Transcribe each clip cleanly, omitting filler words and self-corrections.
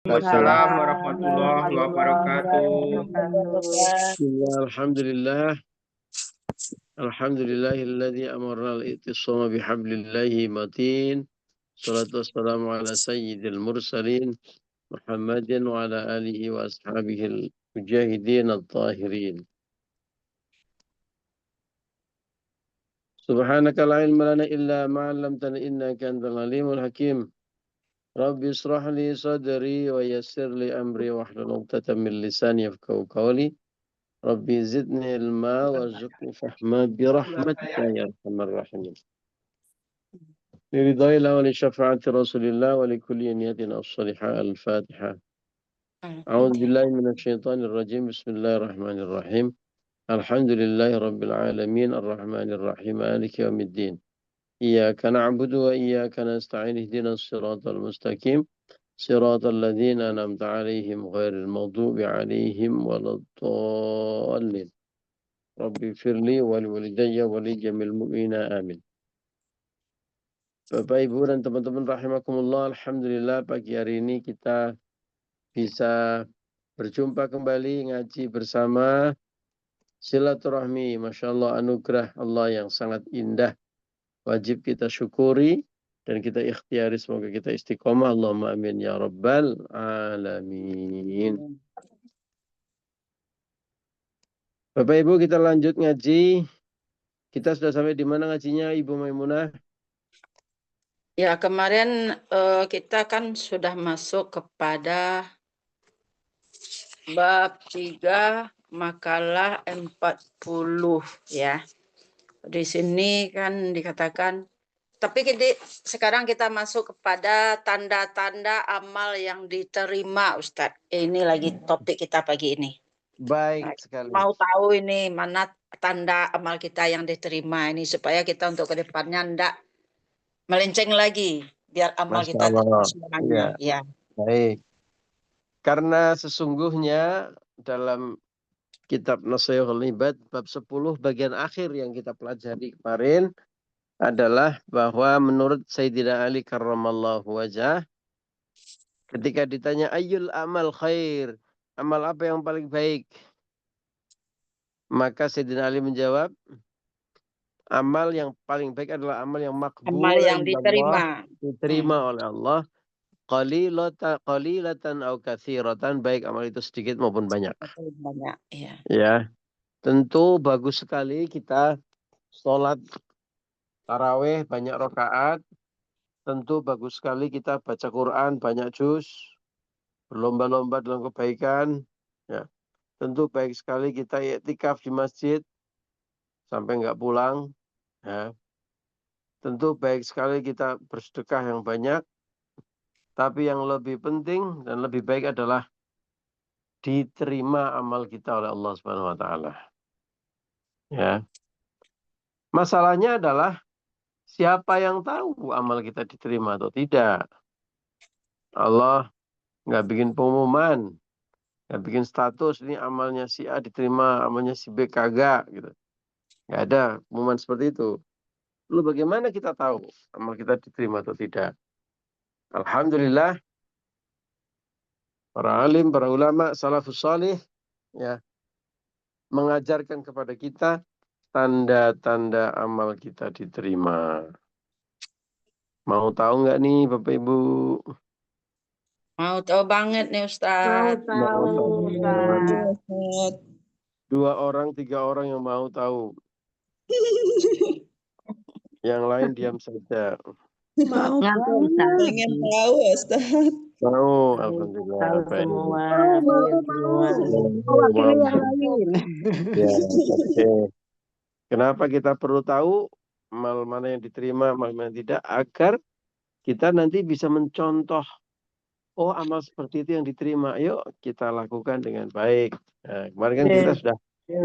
Waalaikumsalam warahmatullahi wabarakatuh. Alhamdulillah. Alhamdulillahilladzi amarna al-i'tisama bihablillahi matin. Salatu wassalamu ala sayyidil mursalin Muhammadin wa ala alihi wa ashabihil mujahidin at-tahirin. Subhanaka la ilma lana illa ma 'allamtana innaka antal alimul hakim. Rabbi israh li sadri wa yassir li amri wahlul 'uqdatam min lisani yafqahu qawli. Rabbi zidni ilma warzuqni fahma birahmatika ya arhamar rahimin. Liridhaillah wa li syafaati Rasulillah wa li kulli niyatin as-salihah al-Fatihah. A'udzu billahi minasyaitonir rajim. Bismillahirrahmanirrahim. Alhamdulillahi rabbil alamin arrahmanir rahim maliki yaumiddin. Iyyaka na'budu wa iyyaka nasta'in ihdinas siratal mustaqim. Siratal ladzina an'amta 'alaihim ghairil maghdubi 'alaihim waladdallin. Rabbi firli wali walidayya wali jamil mu'mina amin. Bapak Ibu dan teman-teman rahimakumullah, alhamdulillah pagi hari ini kita bisa berjumpa kembali ngaji bersama silaturahmi. Masya Allah, anugerah Allah yang sangat indah. Wajib kita syukuri dan kita ikhtiari, semoga kita istiqomah. Allahumma amin ya rabbal alamin. Bapak Ibu, kita lanjut ngaji. Kita sudah sampai di mana ngajinya, Ibu Maimunah? Ya, kemarin kita kan sudah masuk kepada bab 3 makalah 40 ya. Di sini kan dikatakan, tapi sekarang kita masuk kepada tanda-tanda amal yang diterima, Ustadz. Ini lagi topik kita pagi ini. Baik sekali. Mau tahu ini mana tanda amal kita yang diterima ini, supaya kita untuk kedepannya ndak melenceng lagi, biar amal Masya kita Allah. semuanya. Ya. Baik. Karena sesungguhnya dalam kitab Nashihul Ibad bab 10 bagian akhir yang kita pelajari kemarin adalah bahwa menurut Sayyidina Ali karramallahu wajah, ketika ditanya ayyul amal khair, amal apa yang paling baik? Maka Sayyidina Ali menjawab, amal yang paling baik adalah amal yang makbul, Amal yang diterima. diterima oleh Allah. Qalilatan au katsiratan, baik amal itu sedikit maupun banyak. Banyak, ya. Ya, tentu bagus sekali kita sholat tarawih banyak rakaat. Tentu bagus sekali kita baca Quran banyak juz, berlomba-lomba dalam kebaikan. Ya, tentu baik sekali kita iktikaf di masjid sampai nggak pulang. Ya, tentu baik sekali kita bersedekah yang banyak. Tapi yang lebih penting dan lebih baik adalah diterima amal kita oleh Allah Subhanahu wa taala. Ya. Masalahnya adalah siapa yang tahu amal kita diterima atau tidak? Allah nggak bikin pengumuman, nggak bikin status ini amalnya si A diterima, amalnya si B kagak gitu. Nggak ada pengumuman seperti itu. Lalu bagaimana kita tahu amal kita diterima atau tidak? Alhamdulillah para alim, para ulama, salafus salih ya mengajarkan kepada kita tanda-tanda amal kita diterima. Mau tahu nggak nih Bapak Ibu? Mau tahu banget nih Ustadz. Mau tahu. Ustadz. 2 orang, 3 orang yang mau tahu. Yang lain diam saja. Mau pengen tahu Ustaz. Mau, alhamdulillah. Tahu Baik. semua. Mewakili yang lain. Ya, oke. Kenapa kita perlu tahu amal mana yang diterima, amal mana yang tidak, agar kita nanti bisa mencontoh, oh amal seperti itu yang diterima, yuk kita lakukan dengan baik. Nah, kemarin kan kita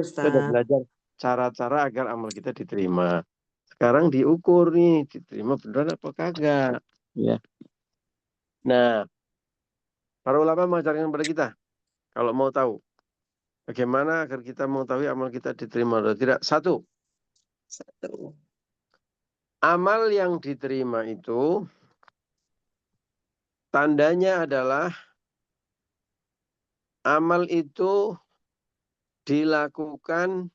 sudah belajar cara-cara agar amal kita diterima. Sekarang diukur nih, diterima beneran apa kagak. Ya. Nah, para ulama mengajarkan kepada kita, kalau mau tahu, bagaimana agar kita mengetahui amal kita diterima atau tidak. Satu, amal yang diterima itu tandanya adalah amal itu dilakukan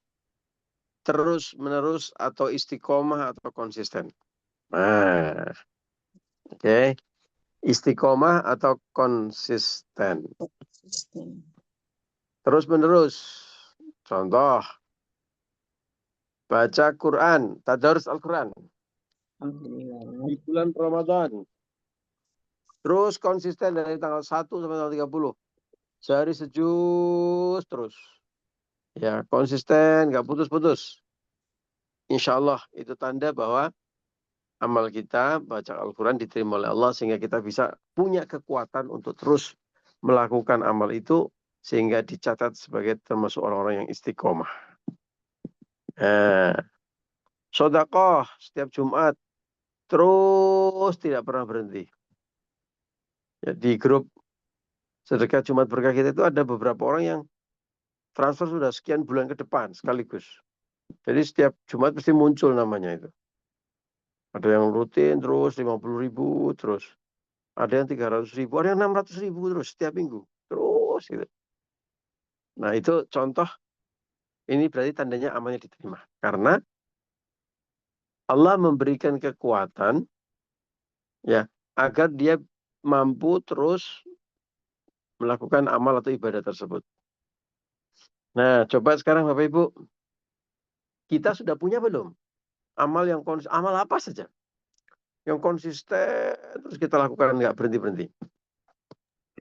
terus-menerus atau istiqomah atau konsisten. Nah, oke. Istiqomah atau konsisten. Terus-menerus. Contoh, baca Quran, tadarus Al-Quran di bulan Ramadan. Terus konsisten dari tanggal 1 sampai tanggal 30. Sehari sejus terus. Ya, konsisten, nggak putus-putus. Insya Allah itu tanda bahwa amal kita baca Al-Quran diterima oleh Allah sehingga kita bisa punya kekuatan untuk terus melakukan amal itu sehingga dicatat sebagai termasuk orang-orang yang istiqomah. Sedekah setiap Jumat terus tidak pernah berhenti. Ya, di grup sedekah Jumat berkah kita itu ada beberapa orang yang transfer sudah sekian bulan ke depan sekaligus. Jadi setiap Jumat pasti muncul namanya itu. Ada yang rutin terus 50.000 terus. Ada yang 300.000, ada yang 600.000 terus setiap minggu. Terus gitu. Nah itu contoh, ini berarti tandanya amalnya diterima. Karena Allah memberikan kekuatan ya agar dia mampu terus melakukan amal atau ibadah tersebut. Nah coba sekarang Bapak Ibu, kita sudah punya belum amal yang amal apa saja yang konsisten terus kita lakukan nggak berhenti-berhenti?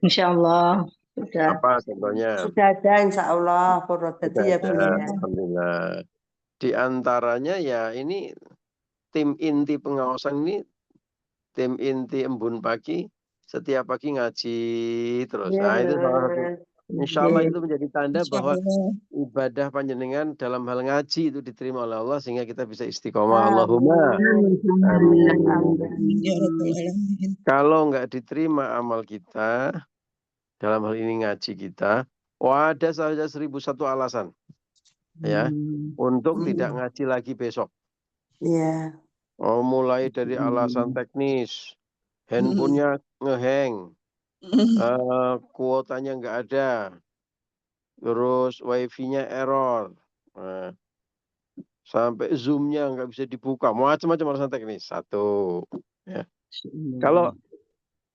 Insya Allah sudah. Apa contohnya? Sudah ada Insya Allah. Sudah Ya, ada, alhamdulillah. Di antaranya ya ini tim inti pengawasan ini, tim inti embun pagi, setiap pagi ngaji terus. Nah itu salah satu. Insya Allah itu menjadi tanda bahwa ibadah panjenengan dalam hal ngaji itu diterima oleh Allah sehingga kita bisa istiqomah. Allahumma. Kalau nggak diterima amal kita, dalam hal ini ngaji kita, ada saja 1001 alasan ya untuk tidak ngaji lagi besok. Iya. Oh, mulai dari alasan teknis, handphonenya ngehang, kuotanya nggak ada, terus wifi-nya error, sampai zoom-nya nggak bisa dibuka, macam-macam alasan teknis. Satu, ya.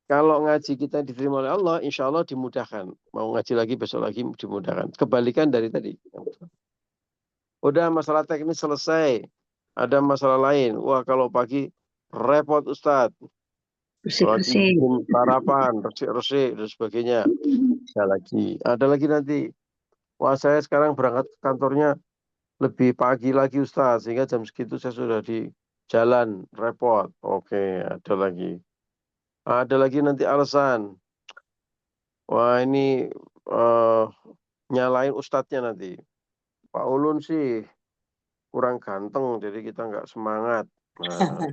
Kalau ngaji kita diterima oleh Allah, insya Allah dimudahkan. Mau ngaji lagi besok lagi dimudahkan. Kebalikan dari tadi. Udah masalah teknis selesai, ada masalah lain. Wah kalau pagi repot Ustadz. Bersih-bersih. Sarapan, resik-resik, dan sebagainya. Ada lagi nanti. Wah saya sekarang berangkat ke kantornya lebih pagi lagi Ustadz. Sehingga jam segitu saya sudah di jalan, repot. Oke, ada lagi. Ada lagi nanti alasan. Wah ini nyalain Ustadznya nanti. Pak Ulun sih kurang ganteng, jadi kita nggak semangat. Nah,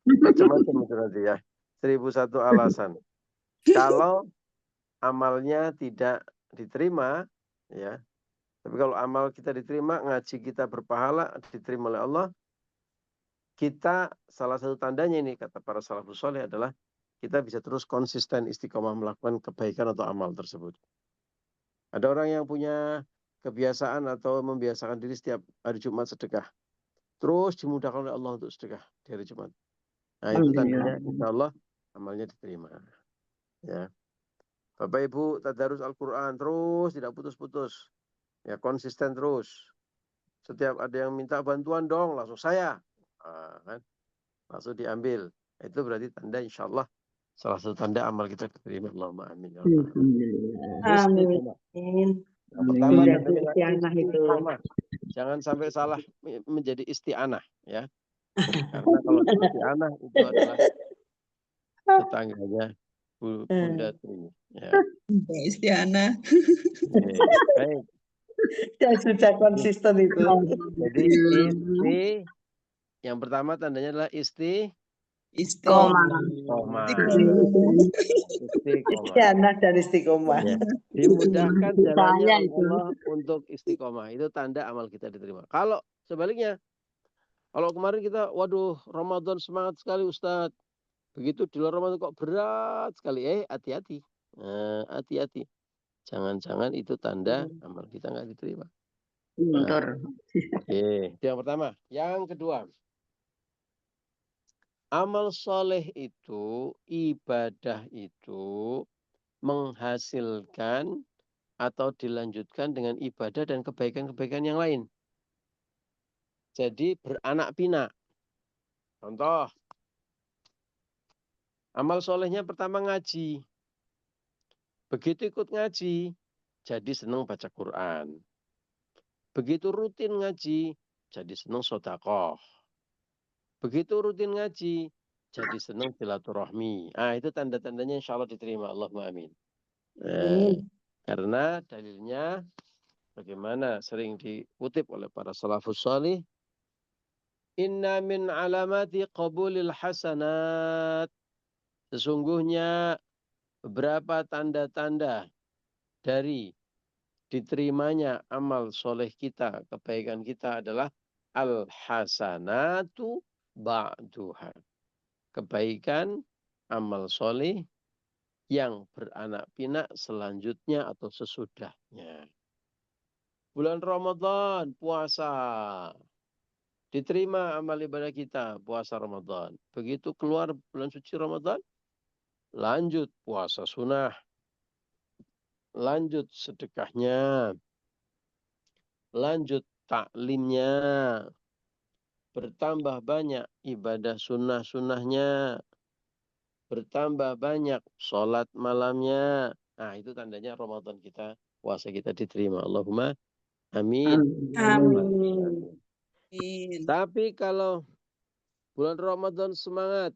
macam-macam itu nanti ya. 1001 alasan. Kalau amalnya tidak diterima, ya. Tapi kalau amal kita diterima, ngaji kita berpahala, diterima oleh Allah, kita salah satu tandanya ini kata para salafus saleh adalah kita bisa terus konsisten istiqomah melakukan kebaikan atau amal tersebut. Ada orang yang punya kebiasaan atau membiasakan diri setiap hari Jumat sedekah. Terus dimudahkan oleh Allah untuk sedekah di hari Jumat. Nah itu tandanya insya Allah amalnya diterima. Ya. Bapak Ibu tadarus Al-Quran terus tidak putus-putus. Ya konsisten terus. Setiap ada yang minta bantuan dong langsung saya. Kan? Langsung diambil. Itu berarti tanda insya Allah salah satu tanda amal kita diterima. Allahumma amin. Amin. Yang pertama tandanya istiqamah. Jangan sampai salah menjadi isti'anah ya. Karena kalau isti'anah itu adalah tetangganya Bunda Tri. Ya. Istiana. Baik. Ya sudah konsisten itu. Jadi yang pertama tandanya adalah Istiqomah. Istiqomah dan istiqomah. Ya. Dimudahkan jalannya Allah untuk istiqomah. Itu tanda amal kita diterima. Kalau sebaliknya, kalau kemarin kita, waduh Ramadan semangat sekali Ustadz. Begitu di luar Ramadan kok berat sekali. Hati-hati. Hati-hati. Jangan-jangan itu tanda amal kita nggak diterima. Pintar. Oke, itu yang pertama. Yang kedua, amal soleh itu, ibadah itu menghasilkan atau dilanjutkan dengan ibadah dan kebaikan-kebaikan yang lain. Jadi beranak pinak. Contoh, amal solehnya pertama ngaji. Begitu ikut ngaji, jadi senang baca Quran. Begitu rutin ngaji, jadi senang sedekah. Begitu rutin ngaji, jadi senang silaturahmi. Itu tanda-tandanya insya Allah diterima. Allahumma amin. Karena dalilnya bagaimana sering dikutip oleh para salafus salih. Inna min alamati qabulil hasanat. Sesungguhnya beberapa tanda-tanda dari diterimanya amal soleh kita, kebaikan kita adalah al-hasanatu ba'duha. Kebaikan, amal soleh yang beranak pinak selanjutnya atau sesudahnya. Bulan Ramadan, puasa. Diterima amal ibadah kita, puasa Ramadan. Begitu keluar bulan suci Ramadan, lanjut puasa sunnah. Lanjut sedekahnya. Lanjut taklimnya. Bertambah banyak ibadah sunnah-sunnahnya. Bertambah banyak sholat malamnya. Itu tandanya Ramadan kita, puasa kita diterima. Allahumma amin. Amin. Tapi kalau bulan Ramadan semangat,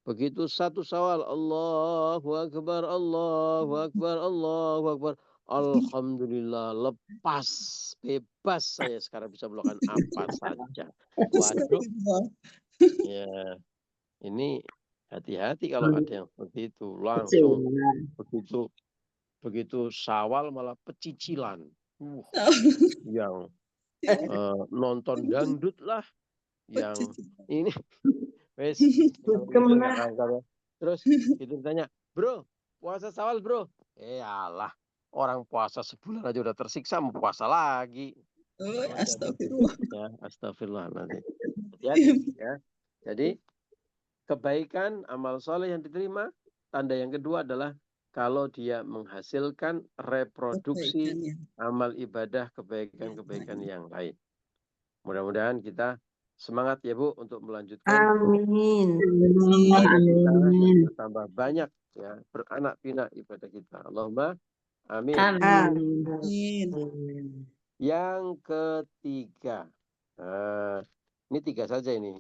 begitu satu Syawal, Allahu Akbar, Allahu Akbar, Allahu Akbar. Alhamdulillah, lepas, bebas saya sekarang bisa melakukan apa saja. Waduh, ya ini hati-hati kalau ada yang seperti itu. Langsung begitu Syawal malah pecicilan. Yang nonton dangdut lah, yang ini wes terus itu ditanya, bro puasa Syawal bro, alah orang puasa sebulan aja udah tersiksa, mau puasa lagi. Astagfirullah. Ya, astagfirullah nanti. Hati-hati ya. Jadi kebaikan amal soleh yang diterima, tanda yang kedua adalah kalau dia menghasilkan reproduksi amal ibadah kebaikan-kebaikan yang lain. Mudah-mudahan kita semangat ya Bu untuk melanjutkan. Amin. Amin. Bertambah banyak ya beranak pinak ibadah kita. Allahumma amin. Amin. Yang ketiga, ini 3 saja ini.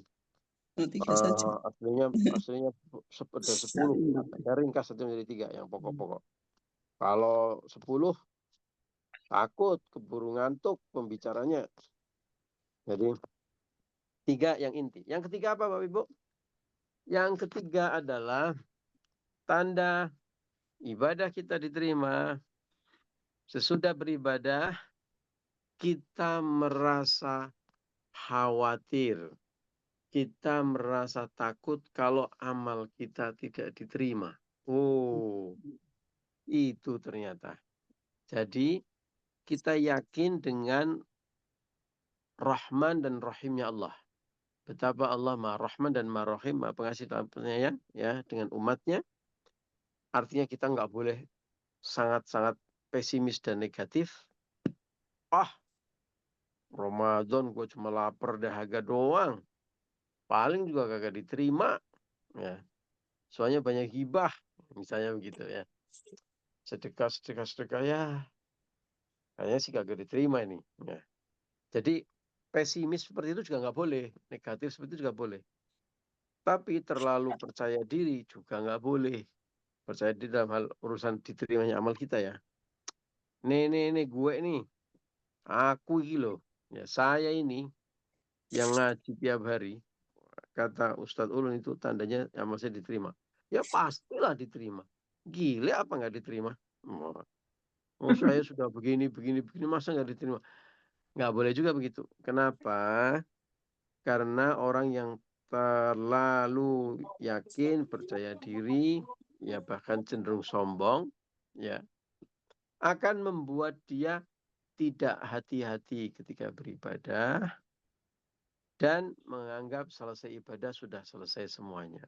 Aslinya ada 10. Saya ringkas saja menjadi 3 yang pokok-pokok. Kalau 10 takut keburu ngantuk pembicaranya. Jadi 3 yang inti. Yang ketiga apa Bapak Ibu? Yang ketiga adalah tanda ibadah kita diterima. Sesudah beribadah kita merasa khawatir. Kita merasa takut kalau amal kita tidak diterima. Itu ternyata. Jadi kita yakin dengan Rahman dan Rahimnya Allah. Betapa Allah Maha Rahman dan Maha Rahim, Maha Pengasih dan Penyayang ya dengan umatnya. Artinya kita nggak boleh sangat-sangat pesimis dan negatif. Ramadan gue cuma lapar dahaga doang. Paling juga kagak diterima. Ya. Soalnya banyak hibah. Misalnya begitu ya. Sedekah ya. Kayaknya sih kagak diterima ini. Ya. Jadi pesimis seperti itu juga nggak boleh. Negatif seperti itu juga boleh. Tapi terlalu percaya diri juga nggak boleh. Percaya diri dalam hal urusan diterimanya amal kita ya. Nih gue nih. Aku ini loh. Ya, saya ini yang ngaji tiap hari. Kata Ustadz Ulun itu tandanya amal saya diterima. Ya pastilah diterima. Gile apa nggak diterima? Saya sudah begini, masa nggak diterima? Nggak boleh juga begitu. Kenapa? Karena orang yang terlalu yakin, percaya diri, ya bahkan cenderung sombong, ya akan membuat dia tidak hati-hati ketika beribadah dan menganggap selesai ibadah sudah selesai semuanya.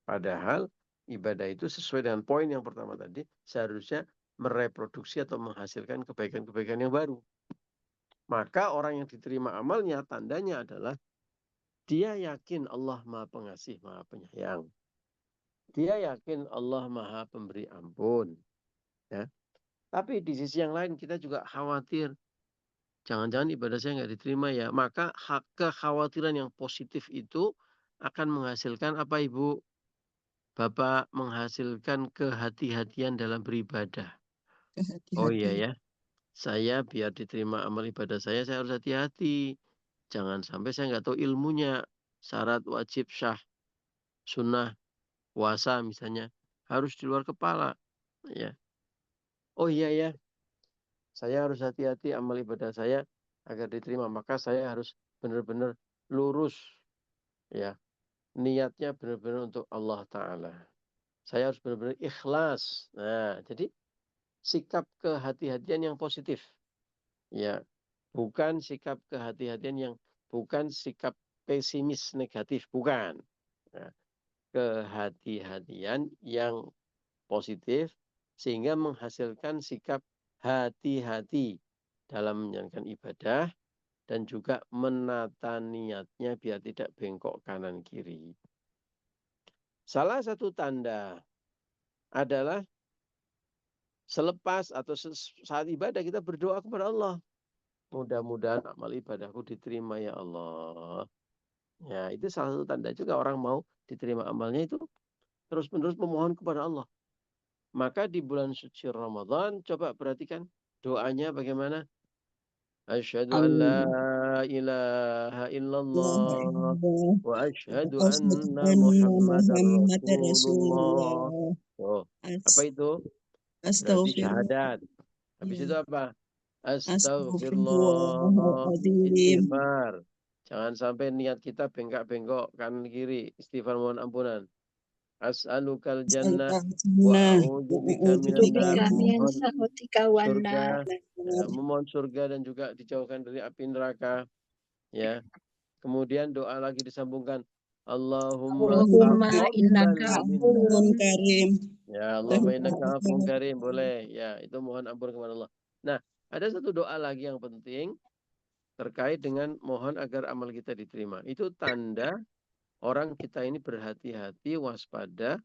Padahal ibadah itu sesuai dengan poin yang pertama tadi, seharusnya mereproduksi atau menghasilkan kebaikan-kebaikan yang baru. Maka orang yang diterima amalnya, tandanya adalah dia yakin Allah Maha Pengasih, Maha Penyayang. Dia yakin Allah Maha Pemberi Ampun. Ya. Tapi di sisi yang lain kita juga khawatir. Jangan-jangan ibadah saya nggak diterima ya. Maka kekhawatiran yang positif itu akan menghasilkan apa Ibu? Bapak, menghasilkan kehati-hatian dalam beribadah. Oh iya ya. Saya biar diterima amal ibadah saya harus hati-hati. Jangan sampai saya nggak tahu ilmunya. Syarat wajib syah, sunnah, puasa misalnya. Harus di luar kepala. Ya. Oh iya ya. Saya harus hati-hati amal ibadah saya agar diterima. Maka saya harus benar-benar lurus. Ya. Niatnya benar-benar untuk Allah Ta'ala. Saya harus benar-benar ikhlas. Nah, jadi sikap kehati-hatian yang positif. Ya, bukan sikap kehati-hatian yang bukan sikap pesimis negatif, bukan. Nah, kehati-hatian yang positif sehingga menghasilkan sikap hati-hati dalam menjalankan ibadah dan juga menata niatnya biar tidak bengkok kanan kiri. Salah satu tanda adalah selepas atau saat ibadah kita berdoa kepada Allah. Mudah-mudahan amal ibadahku diterima ya Allah. Ya, itu salah satu tanda juga orang mau diterima amalnya itu terus-menerus memohon kepada Allah. Maka di bulan suci Ramadan coba perhatikan doanya bagaimana? Asyhadu an la ilaha illallah wa asyhadu anna Muhammadar Rasulullah. Oh, apa itu? Berarti syahadat. Habis itu apa? Astagfirullah, istighfar. Jangan sampai niat kita bengkak-bengkok kanan kiri. Istighfar mohon ampunan. As'alukal jannah wa a'udzubika minan nar. Mohon surga, ya, memohon surga dan juga dijauhkan dari api neraka. Ya. Kemudian doa lagi disambungkan. Allahumma taqabbal minna. Ya, Allahumma innaka afuwwun karim. Boleh. Ya, itu mohon ampun kepada Allah. Nah, ada satu doa lagi yang penting terkait dengan mohon agar amal kita diterima. Itu tanda orang kita ini berhati-hati, waspada,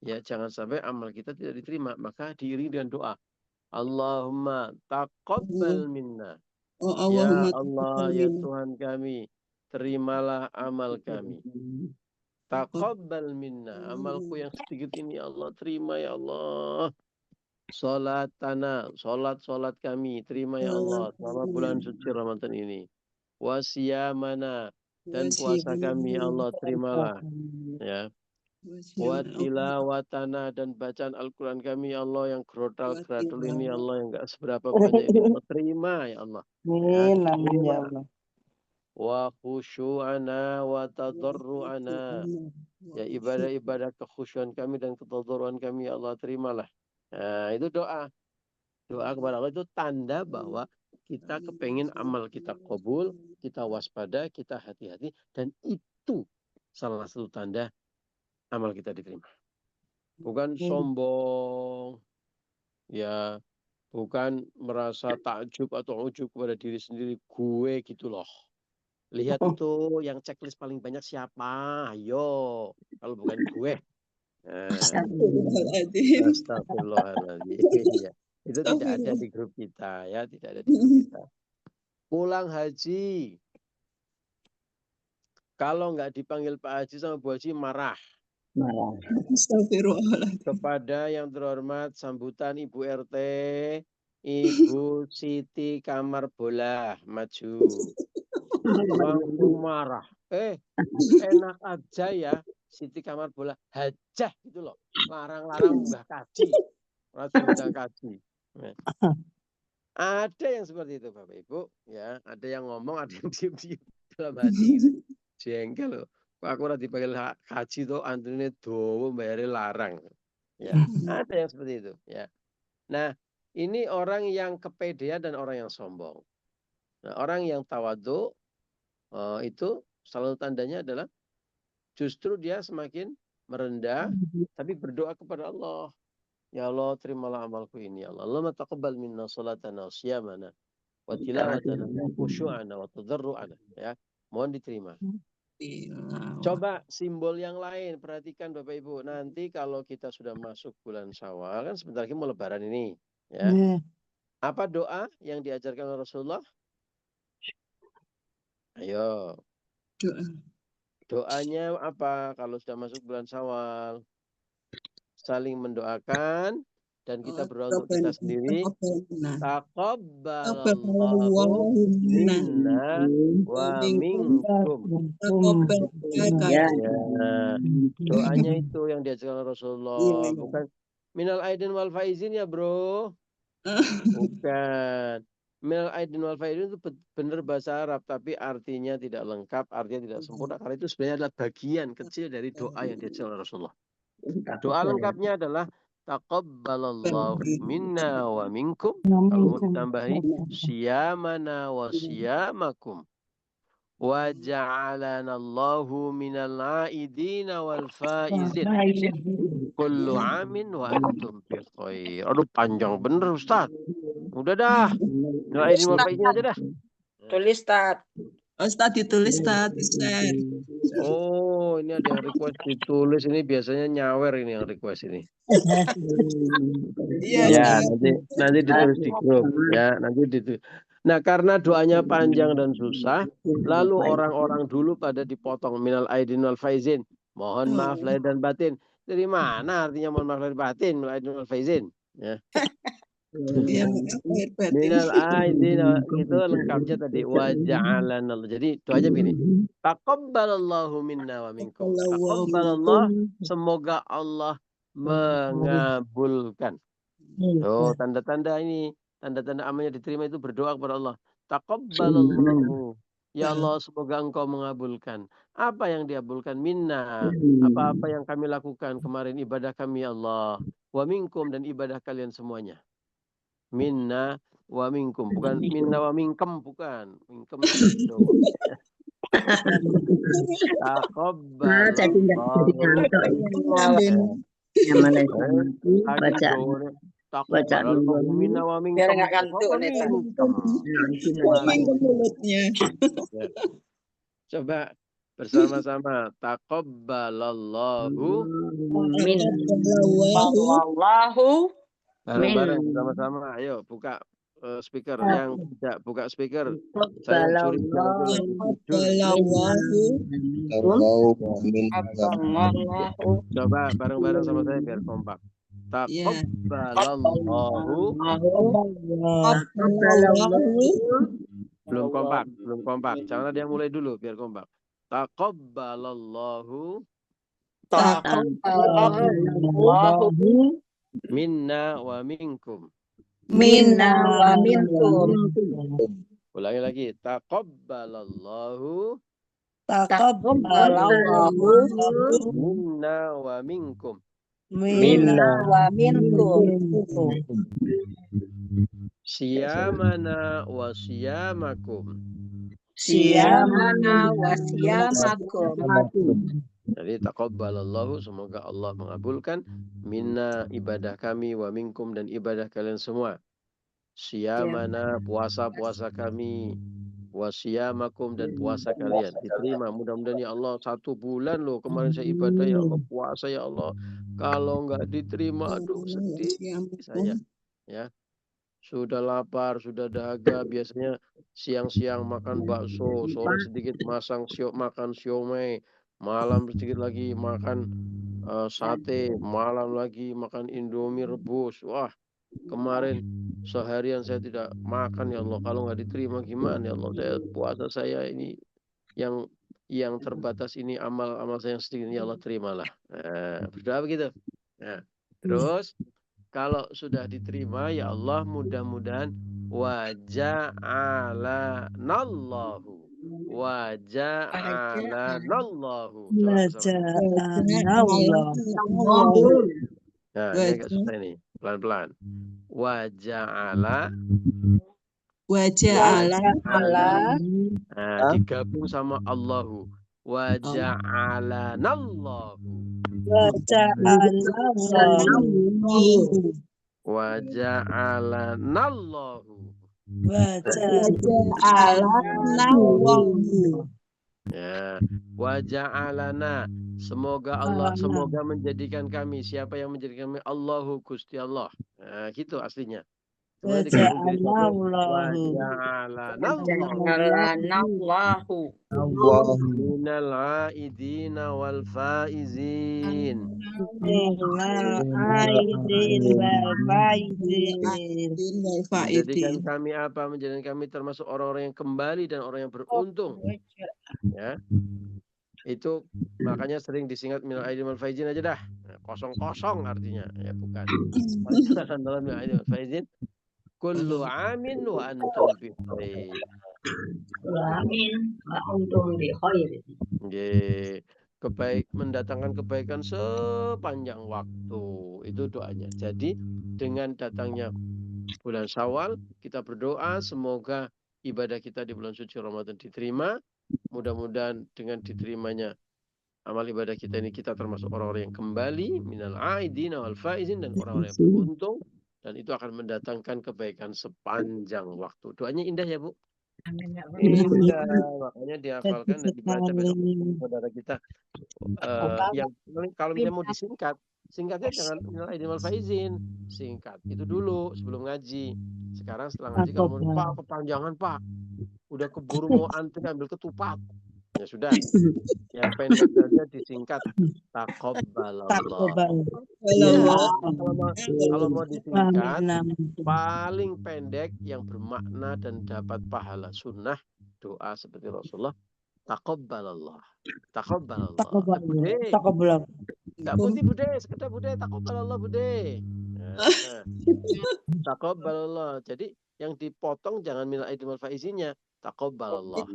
ya jangan sampai amal kita tidak diterima. Maka diiringi dengan doa. Allahumma taqabbal minna. Ya Allah, ya Tuhan kami, terimalah amal kami. Taqabbal minna. Amalku yang sedikit ini Allah terima ya Allah. Salat tanah, salat kami, terima ya Allah selama bulan suci Ramadan ini. Wasiyamana, dan puasa kami ya Allah terimalah. Ya. Watilawatana, dan bacaan Al-Quran kami ya Allah yang gerodal-geradul ini ya Allah yang enggak seberapa banyak ini Allah terima ya Allah. Ya, terima. Wa khusyu'ana wa tadarru'ana. Ya ibadah-ibadah kekhusyuan kami dan ketadarruan kami ya Allah terimalah. Nah, itu doa. Doa kepada Allah itu tanda bahwa kita kepengen amal kita qabul, kita waspada, kita hati-hati, dan itu salah satu tanda amal kita diterima. Bukan sombong, ya, bukan merasa takjub atau ujub kepada diri sendiri, gue gitu loh. Lihat itu yang checklist paling banyak siapa? Ayo, kalau bukan gue. Astagfirullahaladzim. Ya. Itu tidak ada di grup kita ya, tidak ada di grup kita. Pulang haji, kalau nggak dipanggil Pak Haji sama Bu Haji marah. Kepada yang terhormat sambutan Ibu RT, Ibu Siti Kamar Bola maju. Langsung marah. Enak aja ya Siti Kamar Bola hajah gitu loh. Larang-larang munggah kaji. Langsung undang kaji. Nah. Ada yang seperti itu Bapak Ibu, ya, ada yang ngomong, ada yang diem-diem dalam hati gitu. Jengkel loh. Kok aku ora dipanggil haji tuh antrine dawa bayare larang. Ya, ada yang seperti itu, ya. Nah, Ini orang yang kepedean dan orang yang sombong. Nah, orang yang tawadhu itu selalu tandanya adalah justru dia semakin merendah, tapi berdoa kepada Allah. Ya Allah, terimalah amalku ini. Ya Allah, Allahumma taqabbal minna salatana wa siyamana wa tilawatana wa khusyu'ana wa tadarru'ana. Ya, mohon diterima. Coba simbol yang lain, perhatikan Bapak Ibu. Nanti kalau kita sudah masuk bulan Syawal, kan sebentar lagi mau lebaran ini. Ya. Apa doa yang diajarkan oleh Rasulullah? Ayo. Doanya apa kalau sudah masuk bulan Syawal? Saling mendoakan dan kita berdoa untuk kita sendiri. Taqabbalallahu minna wa minkum. Ya, doanya itu yang diajarkan Rasulullah, bukan minal aidin wal faizin ya, Bro. Bukan. Minal aidin wal faizin itu benar bahasa Arab, tapi artinya tidak lengkap, artinya tidak sempurna, karena itu sebenarnya adalah bagian kecil dari doa yang diajarkan oleh Rasulullah. Doa lengkapnya adalah taqabbalallahu minna wa minkum. Kalau mau ditambahi siyamana wa siyamakum wa ja'alanallahu minal aidina wal faizin kullu amin wa antum bi khair. Aduh, panjang bener Ustaz. Udah dah. Minal aidin wal faizin aja dah. Tulis, Tat. Ustaz ditulis, Tat. Oh, ini ada yang request ditulis. Ini biasanya nyawer ini yang request ini. Ya, nanti ditulis di grup. Ya, nanti ditulis. Nah, karena doanya panjang dan susah, lalu orang-orang dulu pada dipotong minal aidin wal faizin. Mohon maaf lahir dan batin. Dari mana artinya mohon maaf lahir batin? Minal aidin wal faizin. Ya. Minal aidin itu lengkapnya tadi wa ja'alanallahu. Jadi doanya begini. Taqabbalallahu minna wa minkum. Taqabbalallah, semoga Allah mengabulkan. Oh, tanda-tanda ini, tanda-tanda amalnya diterima itu berdoa kepada Allah. Taqabbalallahu. Ya Allah, semoga Engkau mengabulkan. Apa yang diabulkan? Minna. Apa-apa yang kami lakukan kemarin, ibadah kami ya Allah. Wa minkum, dan ibadah kalian semuanya. Minna wa minkum, bukan minna wa minkum, bukan. Minkum itu. Biar nggak kantuk nih, Coba bersama-sama. Taqabbalallahu Wallahu. Bareng-bareng bersama-sama. Ayo buka speaker. Yang tidak buka speaker, saya curi. Coba bareng-bareng sama saya biar kompak. Taqabbalallahu. Belum kompak. Jangan ada yang mulai dulu biar kompak. Taqabbalallahu minna wa minkum. Ulangi lagi. Taqabbalallahu minna wa minkum. Siyamana wa siyamakum. Jadi taqabbalallahu, semoga Allah mengabulkan minna, ibadah kami, wa minkum, dan ibadah kalian semua. Siyamana, puasa-puasa kami, wa siyamakum, dan puasa kalian diterima. Mudah-mudahan ya Allah, 1 bulan loh kemarin saya ibadah ya Allah, puasa ya Allah. Kalau nggak diterima, aduh sedih saya. Ya. Sudah lapar, sudah dahaga, biasanya siang-siang makan bakso, sore sedikit makan siomay, malam sedikit lagi makan sate, malam lagi makan indomie rebus. Wah, kemarin seharian saya tidak makan ya Allah. Kalau nggak diterima gimana ya Allah? Puasa saya ini yang terbatas ini, amal saya yang sedikit, ya Allah terimalah. Berdoa begitu. Nah, terus kalau sudah diterima, ya Allah, mudah-mudahan waja'alanallahu. Nah, ini agak susah nih. Pelan-pelan. wa ja'ala. Waja'ala Nah, digabung sama Allahu. Wa ja'alanallahu. Wa ja'alanallahu. Ya, wa ja'alana. Semoga menjadikan kami. Siapa yang menjadikan kami? Allahu Gusti Allah. Nah, gitu aslinya. Cuma digabung jadi satu. Wa ja'alanallahu minal aidina wal faizin. Menjadikan kami apa? Menjadikan kami termasuk orang-orang yang kembali dan orang yang beruntung. Ya. Itu makanya sering disingkat minal aidin wal faizin aja dah. Kosong-kosong artinya. Ya bukan. Dalam minal aidin wal faizin. Kullu amin wa antum bi khair. Mendatangkan kebaikan sepanjang waktu. Itu doanya. Jadi dengan datangnya bulan Syawal, kita berdoa semoga ibadah kita di bulan suci Ramadan diterima. Mudah-mudahan dengan diterimanya amal ibadah kita ini, kita termasuk orang-orang yang kembali minal aidina wal faizin, dan orang-orang yang beruntung, dan itu akan mendatangkan kebaikan sepanjang waktu. Doanya indah ya, Bu? Indah, makanya dihafalkan dan dibaca besok saudara kita. Yang kalau misalnya mau disingkat, singkatnya jangan minal aidin wal faizin, singkat itu dulu sebelum ngaji. Sekarang setelah ngaji, kalau mau, Pak kepanjangan Pak, udah keburu mau antri ambil ketupat, ya sudah, yang pendek saja disingkat taqabbalallah. Kalau mau disingkat paling pendek yang bermakna dan dapat pahala sunnah, doa seperti Rasulullah, taqabbalallah. Bude. Enggak putih bude, sekedar bude, taqabbalallah bude. Taqabbalallah. Jadi yang dipotong jangan minal aidin wal faizinnya, taqabbalallah.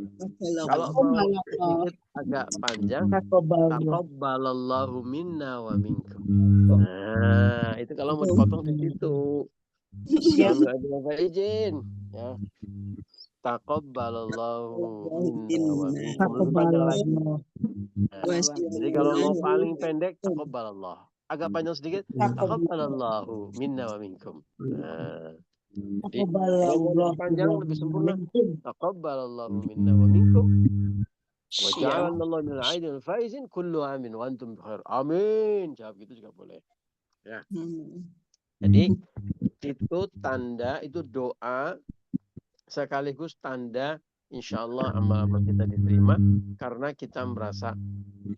Kalau mau sedikit agak panjang, taqabbalallahu minna wa minkum. Nah, itu kalau mau dipotong di situ. Jangan minal aidin wal faizin, ya. Taqabbalallahu minna wa minkum. Lebih panjang lagi. Nah, jadi kalau mau paling pendek, taqabbalallah. Agak panjang sedikit, taqabbalallahu minna wa minkum. Nah, jadi kalau mau lebih panjang, lebih sempurna, taqabbalallahu minna wa minkum. Wa ja'alallahu minal aidin wal faizin kullu amin wa antum bi khair. Amin. Jawab gitu juga boleh. Ya. Jadi itu tanda, itu doa sekaligus tanda insyaallah amal-amal kita diterima, karena kita merasa,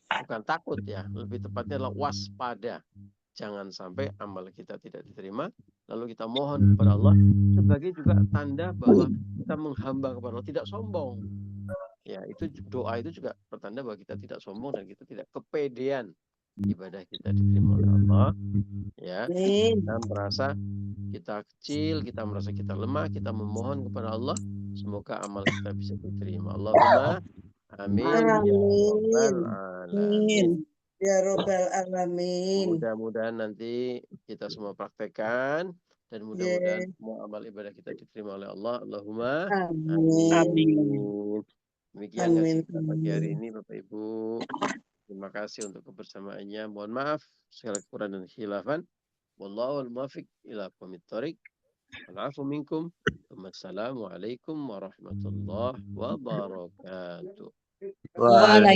bukan takut ya, lebih tepatnya adalah waspada. Jangan sampai amal kita tidak diterima, lalu kita mohon kepada Allah sebagai juga tanda bahwa kita menghamba kepada Allah, tidak sombong. Ya, itu doa itu juga pertanda bahwa kita tidak sombong dan kita tidak kepedean. Ibadah kita diterima oleh Allah. Ya, kita merasa kita kecil, kita merasa kita lemah, kita memohon kepada Allah semoga amal kita bisa diterima. Allahumma amin ya rabbal alamin. Ya Rabbal Alamin. Mudah-mudahan nanti kita semua praktekkan dan mudah-mudahan semua amal ibadah kita diterima oleh Allah. Allahumma amin. Demikian ngaji kita pagi hari ini, Bapak Ibu. Terima kasih untuk kebersamaannya. Mohon maaf segala kekurangan dan khilafan. Wallahu al-muwaffiq ila aqwamit thoriq. Wal-'afwu minkum. Wassalamualaikum warahmatullahi wabarakatuh.